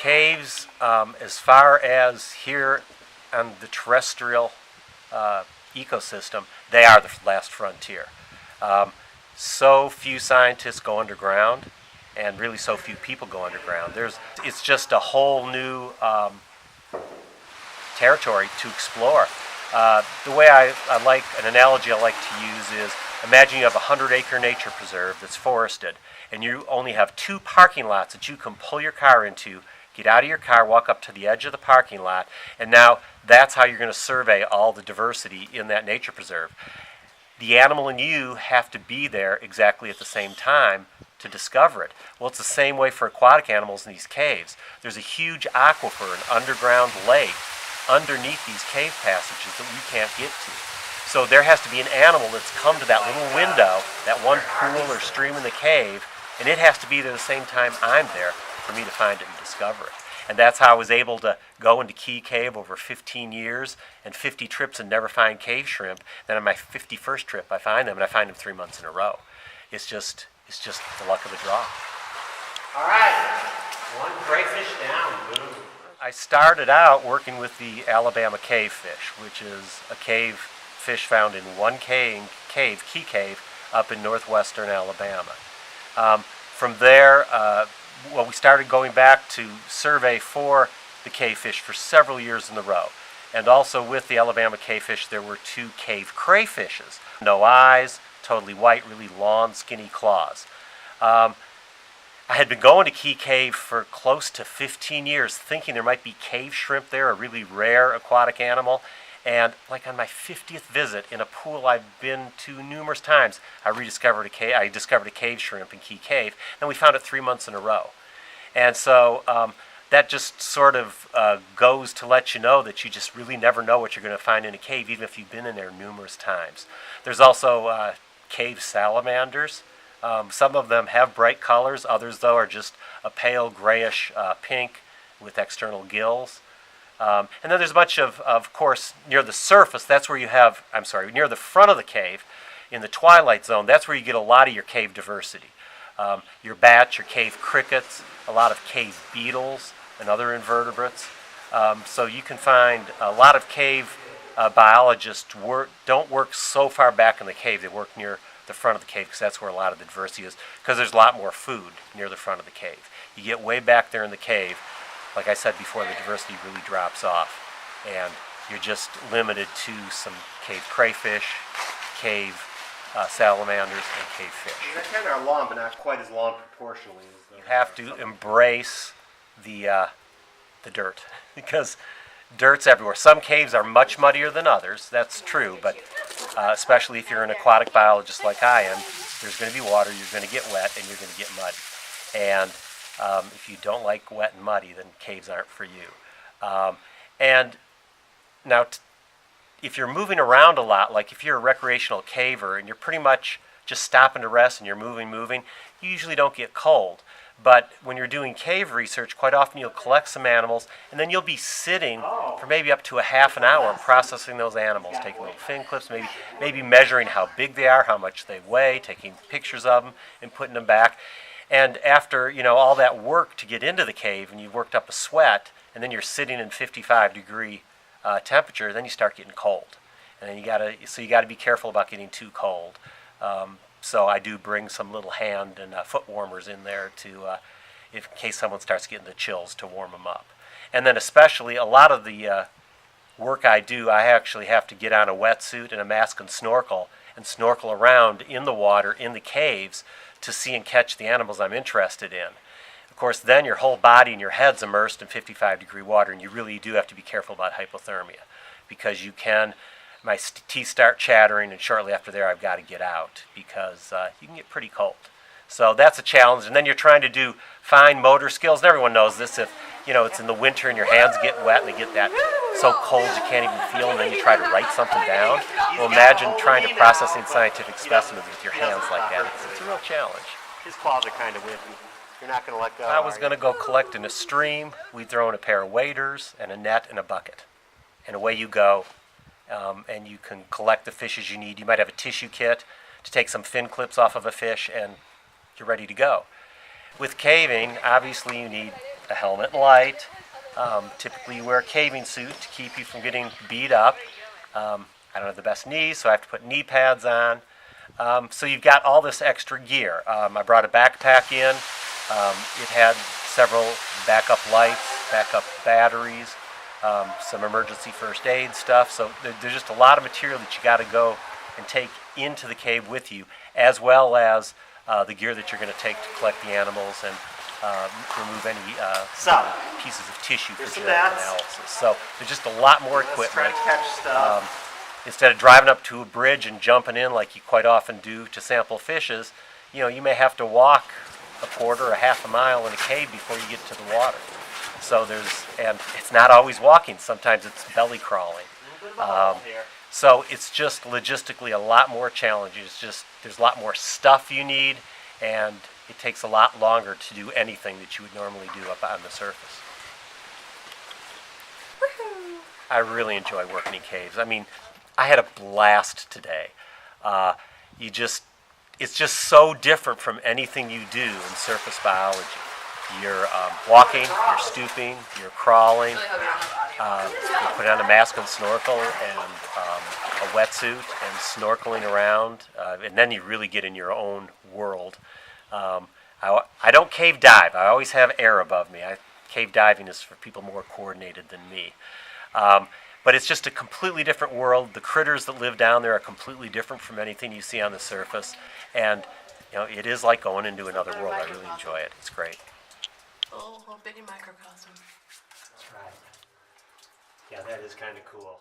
Caves, as far as here on the terrestrial ecosystem, they are the last frontier. So few scientists go underground, and really so few people go underground. It's just a whole new territory to explore. The way I like, an analogy I like to use is, imagine you have a 100-acre nature preserve that's forested, and you only have 2 parking lots that you can pull your car into, get out of your car, walk up to the edge of the parking lot, and now that's how you're going to survey all the diversity in that nature preserve. The animal and you have to be there exactly at the same time to discover it. Well, it's the same way for aquatic animals in these caves. There's a huge aquifer, an underground lake, underneath these cave passages that we can't get to. So there has to be an animal that's come to that little window, that one pool or stream in the cave, and it has to be there the same time I'm there for me to find it and discover it. And that's how I was able to go into Key Cave over 15 years and 50 trips and never find cave shrimp. Then on my 51st trip, I find them, and I find them 3 months in a row. It's just the luck of the draw. All right, one crayfish down. Boom. I started out working with the Alabama cavefish, which is a cave fish found in one cave, Key Cave, up in northwestern Alabama. From there, we started going back to survey for the cavefish for several years in a row. And also with the Alabama cavefish, there were 2 cave crayfishes. No eyes, totally white, really long, skinny claws. I had been going to Key Cave for close to 15 years, thinking there might be cave shrimp there, a really rare aquatic animal. And like on my 50th visit in a pool I've been to numerous times, I discovered a cave shrimp in Key Cave, and we found it 3 months in a row. And so that just sort of goes to let you know that you just really never know what you're going to find in a cave, even if you've been in there numerous times. There's also cave salamanders. Some of them have bright colors. Others, though, are just a pale grayish pink with external gills. And then there's a bunch of course, near the surface, that's where you have, near the front of the cave, in the twilight zone, that's where you get a lot of your cave diversity. Your bats, your cave crickets, a lot of cave beetles and other invertebrates. So you can find a lot of cave biologists don't work so far back in the cave. They work near the front of the cave because that's where a lot of the diversity is, because there's a lot more food near the front of the cave. You get way back there in the cave, like I said before, the diversity really drops off, and you're just limited to some cave crayfish, cave salamanders, and cave fish. They're kind of long, but not quite as long proportionally as You have to embrace the dirt, because dirt's everywhere. Some caves are much muddier than others, that's true, but especially if you're an aquatic biologist like I am, there's going to be water, you're going to get wet, and you're going to get muddy. And if you don't like wet and muddy, then caves aren't for you. And now, if you're moving around a lot, like if you're a recreational caver and you're pretty much just stopping to rest and you're moving, you usually don't get cold. But when you're doing cave research, quite often you'll collect some animals, and then you'll be sitting for maybe up to a half an hour processing those animals, taking little fin clips, maybe measuring how big they are, how much they weigh, taking pictures of them and putting them back. And after all that work to get into the cave, and you've worked up a sweat, and then you're sitting in 55-degree temperature, then you start getting cold, and then you gotta be careful about getting too cold. So I do bring some little hand and foot warmers in there to, in case someone starts getting the chills, to warm them up. And then especially a lot of the work I do, I actually have to get on a wetsuit and a mask and snorkel around in the water in the caves to see and catch the animals I'm interested in. Of course, then your whole body and your head's immersed in 55-degree water, and you really do have to be careful about hypothermia, because my teeth start chattering, and shortly after there I've got to get out, because you can get pretty cold. So that's a challenge. And then you're trying to do fine motor skills, and everyone knows this. If it's in the winter and your hands get wet and they get that so cold you can't even feel them, and then you try to write something down. Well, imagine trying to process scientific specimens with your hands like that. It's a real challenge. His claws are kind of wimpy. You're not going to let go. I was going to go collect in a stream. We'd throw in a pair of waders and a net and a bucket. And away you go, and you can collect the fishes you need. You might have a tissue kit to take some fin clips off of a fish, and you're ready to go. With caving, obviously you need a helmet and light. Typically you wear a caving suit to keep you from getting beat up. I don't have the best knees, so I have to put knee pads on. So you've got all this extra gear. I brought a backpack in. It had several backup lights, backup batteries, some emergency first aid stuff. So there's just a lot of material that you got to go and take into the cave with you, as well as the gear that you're going to take to collect the animals and remove any pieces of tissue for genetic analysis. So there's just a lot more equipment. Let's try to catch stuff. Instead of driving up to a bridge and jumping in like you quite often do to sample fishes, you may have to walk a quarter or half a mile in a cave before you get to the water. So and it's not always walking. Sometimes it's belly crawling. So it's just logistically a lot more challenging. There's a lot more stuff you need, and it takes a lot longer to do anything that you would normally do up on the surface. I really enjoy working in caves. I mean, I had a blast today. It's just so different from anything you do in surface biology. You're walking, you're stooping, you're crawling. You put on a mask and snorkel and a wetsuit and snorkeling around, and then you really get in your own world. I don't cave dive. I always have air above me. Cave diving is for people more coordinated than me. But it's just a completely different world. The critters that live down there are completely different from anything you see on the surface. And it is like going into another world. I really enjoy it. It's great. Oh, a bitty microcosm. That's right. Yeah, that is kind of cool.